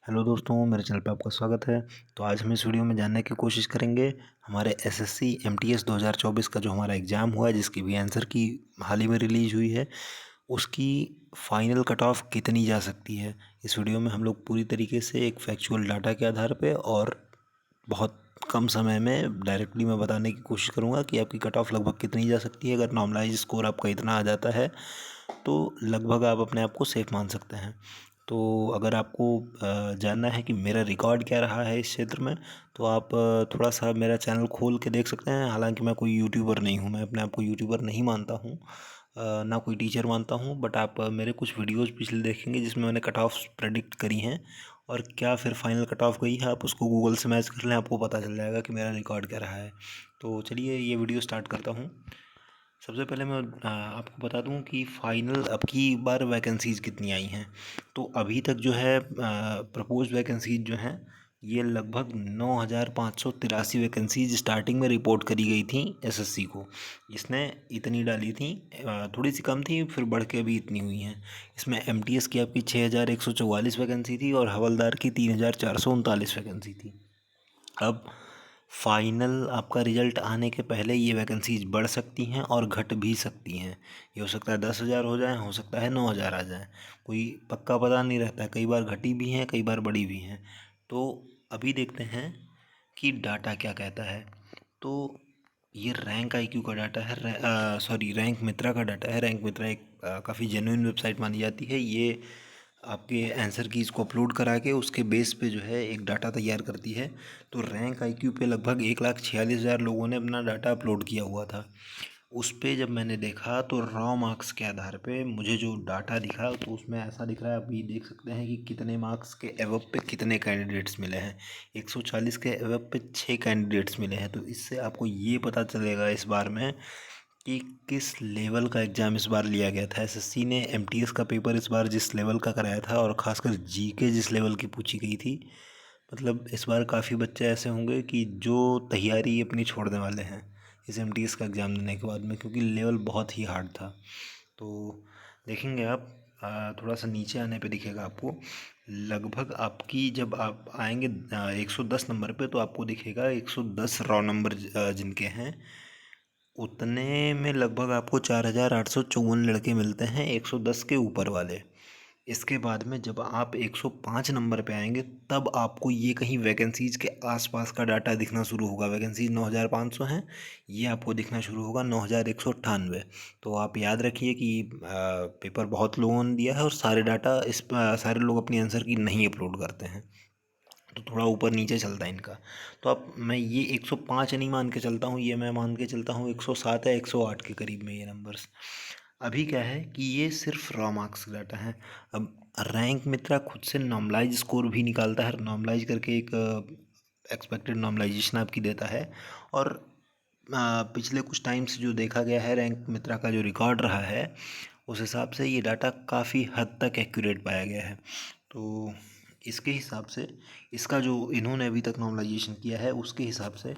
Hello दोस्तों, मेरे channel पे आपका स्वागत है। तो आज हम इस वीडियो में जानने की कोशिश करेंगे हमारे एसएससी एमटीएस 2024 का जो हमारा एग्ज़ाम हुआ है, जिसकी भी आंसर की हाल ही में रिलीज़ हुई है, उसकी फ़ाइनल कट ऑफ कितनी जा सकती है। इस वीडियो में हम लोग पूरी तरीके से एक फैक्चुअल डाटा के आधार पे और बहुत कम समय में डायरेक्टली मैं बताने की कोशिश करूँगा कि आपकी कट ऑफ लगभग कितनी जा सकती है। अगर नॉर्मलाइज स्कोर आपका इतना आ जाता है तो लगभग आप अपने आप को सेफ मान सकते हैं। तो अगर आपको जानना है कि मेरा रिकॉर्ड क्या रहा है इस क्षेत्र में, तो आप थोड़ा सा मेरा चैनल खोल के देख सकते हैं। हालांकि मैं कोई यूट्यूबर नहीं हूँ, मैं अपने आप को यूट्यूबर नहीं मानता हूँ, ना कोई टीचर मानता हूँ। बट आप मेरे कुछ वीडियोस पिछले देखेंगे जिसमें मैंने कट ऑफ प्रेडिक्ट करी हैं और क्या फिर फाइनल कट ऑफ गई है। आप उसको गूगल से मैच कर लें, आपको पता चल जाएगा कि मेरा रिकॉर्ड क्या रहा है। तो चलिए ये वीडियो स्टार्ट करता हूँ। सबसे पहले मैं आपको बता दूं कि फ़ाइनल अब की बार वैकेंसीज़ कितनी आई हैं। तो अभी तक जो है प्रपोज वैकेंसीज जो हैं, ये लगभग 9,583 वैकेंसीज स्टार्टिंग में रिपोर्ट करी गई थी एसएससी को। इसने इतनी डाली थी, थोड़ी सी कम थी, फिर बढ़ के अभी इतनी हुई हैं। इसमें एमटीएस की आपकी 6,144 वैकेंसी थी और हवलदार की 3,439 वैकेंसी थी। अब फाइनल आपका रिजल्ट आने के पहले ये वैकेंसीज बढ़ सकती हैं और घट भी सकती हैं। ये हो सकता है 10,000 हो जाए, हो सकता है 9,000 आ जाए, कोई पक्का पता नहीं रहता है। कई बार घटी भी हैं, कई बार बढ़ी भी हैं। तो अभी देखते हैं कि डाटा क्या कहता है। तो ये रैंक आईक्यू का डाटा है, सॉरी रैंक मित्रा का डाटा है। रैंक मित्रा एक काफ़ी जेन्युइन वेबसाइट मानी जाती है। ये आपके आंसर की इसको अपलोड करा के उसके बेस पे जो है एक डाटा तैयार करती है। तो रैंक आईक्यू पे लगभग 1,46,000 लोगों ने अपना डाटा अपलोड किया हुआ था। उस पे जब मैंने देखा तो रॉ मार्क्स के आधार पे मुझे जो डाटा दिखा, तो उसमें ऐसा दिख रहा है, अभी देख सकते हैं कि कितने मार्क्स के एवब पे कितने कैंडिडेट्स मिले हैं। 140 के एवब पे 6 कैंडिडेट्स मिले हैं। तो इससे आपको ये पता चलेगा इस बार में कि किस लेवल का एग्ज़ाम इस बार लिया गया था। एसएससी ने एमटीएस का पेपर इस बार जिस लेवल का कराया था, और ख़ासकर जीके जिस लेवल की पूछी गई थी, मतलब इस बार काफ़ी बच्चे ऐसे होंगे कि जो तैयारी अपनी छोड़ने वाले हैं इस एमटीएस का एग्ज़ाम देने के बाद में, क्योंकि लेवल बहुत ही हार्ड था। तो देखेंगे आप, थोड़ा सा नीचे आने पे दिखेगा आपको, लगभग आपकी जब आप आएंगे 110 नंबर पे, तो आपको दिखेगा 110 रॉ नंबर जिनके हैं, उतने में लगभग आपको 4,854 लड़के मिलते हैं 110 के ऊपर वाले। इसके बाद में जब आप 105 नंबर पे आएंगे, तब आपको ये कहीं वैकेंसीज़ के आसपास का डाटा दिखना शुरू होगा। वैकेंसीज 9,500 हैं, ये आपको दिखना शुरू होगा 9,198। तो आप याद रखिए कि पेपर बहुत लोगों ने दिया है और सारे डाटा सारे लोग अपनी आंसर की नहीं अपलोड करते हैं, तो थोड़ा ऊपर नीचे चलता है इनका। तो अब मैं ये 105 नहीं मान के चलता हूँ, ये मैं मान के चलता हूँ 107 या 108 के करीब में ये नंबर्स। अभी क्या है कि ये सिर्फ रॉ मार्क्स डाटा है। अब रैंक मित्रा खुद से नॉर्मलाइज स्कोर भी निकालता है, नॉर्मलाइज करके एक एक्सपेक्टेड नॉर्मलाइजेशन आपकी देता है। और पिछले कुछ टाइम से जो देखा गया है, रैंक मित्रा का जो रिकॉर्ड रहा है, उस हिसाब से ये डाटा काफ़ी हद तक एक्यूरेट पाया गया है। तो इसके हिसाब से, इसका जो इन्होंने अभी तक नॉर्मलाइजेशन किया है उसके हिसाब से,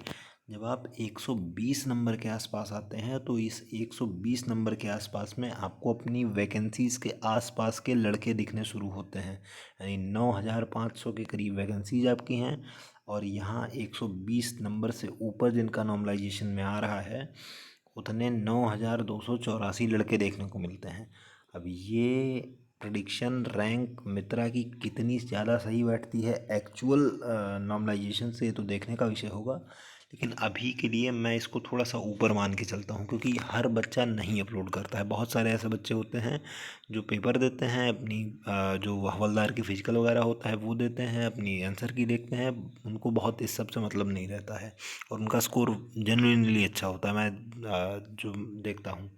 जब आप 120 नंबर के आसपास आते हैं, तो इस 120 नंबर के आसपास में आपको अपनी वैकेंसीज़ के आसपास के लड़के दिखने शुरू होते हैं। यानी 9,500 के करीब वैकेंसीज आपकी हैं, और यहाँ 120 नंबर से ऊपर जिनका नॉर्मलाइजेशन में आ रहा है, उतने 9,284 लड़के देखने को मिलते हैं। अब ये प्रडिक्शन रैंक मित्रा की कितनी ज़्यादा सही बैठती है एक्चुअल नॉर्मलाइजेशन से, तो देखने का विषय होगा। लेकिन अभी के लिए मैं इसको थोड़ा सा ऊपर मान के चलता हूँ, क्योंकि हर बच्चा नहीं अपलोड करता है। बहुत सारे ऐसे बच्चे होते हैं जो पेपर देते हैं अपनी, जो हवलदार की फिजिकल वगैरह होता है वो देते हैं, अपनी आंसर की देखते हैं, उनको बहुत इस सब से मतलब नहीं रहता है, और उनका स्कोर जेन्युइनली अच्छा होता है, मैं जो देखता हूँ।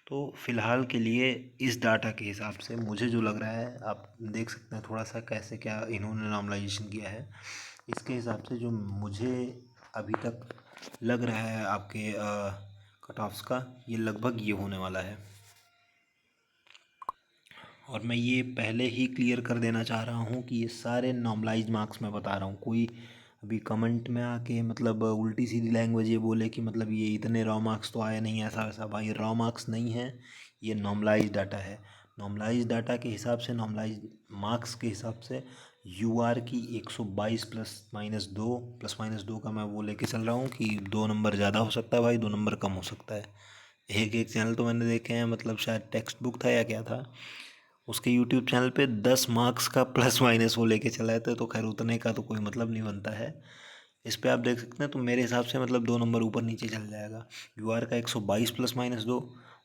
तो फ़िलहाल के लिए इस डाटा के हिसाब से मुझे जो लग रहा है, आप देख सकते हैं थोड़ा सा कैसे क्या इन्होंने नॉर्मलाइजेशन किया है। इसके हिसाब से जो मुझे अभी तक लग रहा है आपके कट ऑफ्स का, ये लगभग ये होने वाला है। और मैं ये पहले ही क्लियर कर देना चाह रहा हूँ कि ये सारे नॉर्मलाइज मार्क्स मैं बता रहा हूँ। कोई अभी कमेंट में आके मतलब उल्टी सीधी लैंग्वेज ये बोले कि मतलब ये इतने रॉ मार्क्स तो आए नहीं, ऐसा वैसा, भाई रॉ मार्क्स नहीं है, ये नॉर्मलाइज डाटा है। नॉर्मलाइज डाटा के हिसाब से, नॉर्मलाइज मार्क्स के हिसाब से यू आर की 122 प्लस माइनस दो का मैं वो लेके चल रहा हूँ कि 2 नंबर ज़्यादा हो सकता है भाई, 2 नंबर कम हो सकता है। एक एक चैनल तो मैंने देखे हैं, मतलब शायद टेक्स्ट बुक था या क्या था, उसके यूट्यूब चैनल पे 10 मार्क्स का प्लस माइनस वो लेके चलाए थे। तो खैर उतने का तो कोई मतलब नहीं बनता है। इस पे आप देख सकते हैं, तो मेरे हिसाब से मतलब 2 नंबर ऊपर नीचे चल जाएगा। यू आर का 122 प्लस माइनस दो,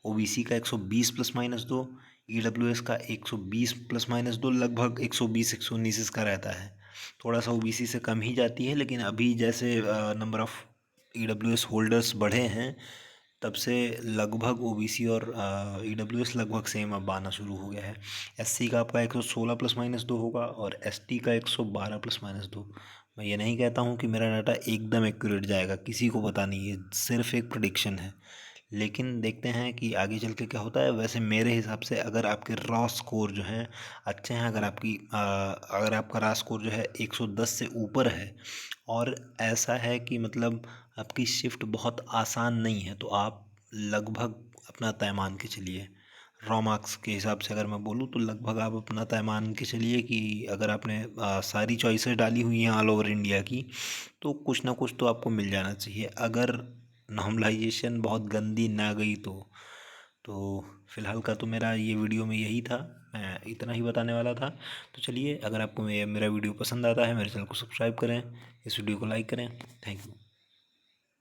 ओ बी सी का 120 प्लस माइनस दो, ई डब्ल्यू एस का 120 प्लस माइनस दो, लगभग 120 119 इसका रहता है। थोड़ा सा ओ बी सी से कम ही जाती है, लेकिन अभी जैसे number of E W S holders बढ़े हैं, तब से लगभग ओ बी सी और ई डब्ल्यू एस लगभग सेम अब आना शुरू हो गया है। एस सी का आपका 116 प्लस माइनस दो होगा, और एस टी का 112 प्लस माइनस दो। मैं ये नहीं कहता हूँ कि मेरा डाटा एकदम एक्यूरेट जाएगा, किसी को पता नहीं, ये सिर्फ एक प्रिडिक्शन है। लेकिन देखते हैं कि आगे चल के क्या होता है। वैसे मेरे हिसाब से अगर आपके रॉ स्कोर जो हैं अच्छे हैं, अगर आपका रॉ स्कोर जो है 110 से ऊपर है, और ऐसा है कि मतलब आपकी शिफ्ट बहुत आसान नहीं है, तो आप लगभग अपना तय मान के चलिए। रॉ मार्क्स के हिसाब से अगर मैं बोलूँ तो लगभग आप अपना तय मान के चलिए कि अगर आपने सारी चॉइसेस डाली हुई हैं ऑल ओवर इंडिया की, तो कुछ ना कुछ तो आपको मिल जाना चाहिए। अगर नॉर्मलाइजेशन बहुत गंदी ना गई तो फ़िलहाल का तो मेरा ये वीडियो में यही था, मैं इतना ही बताने वाला था। तो चलिए, अगर आपको मेरा वीडियो पसंद आता है, मेरे चैनल को सब्सक्राइब करें, इस वीडियो को लाइक करें। Thank you.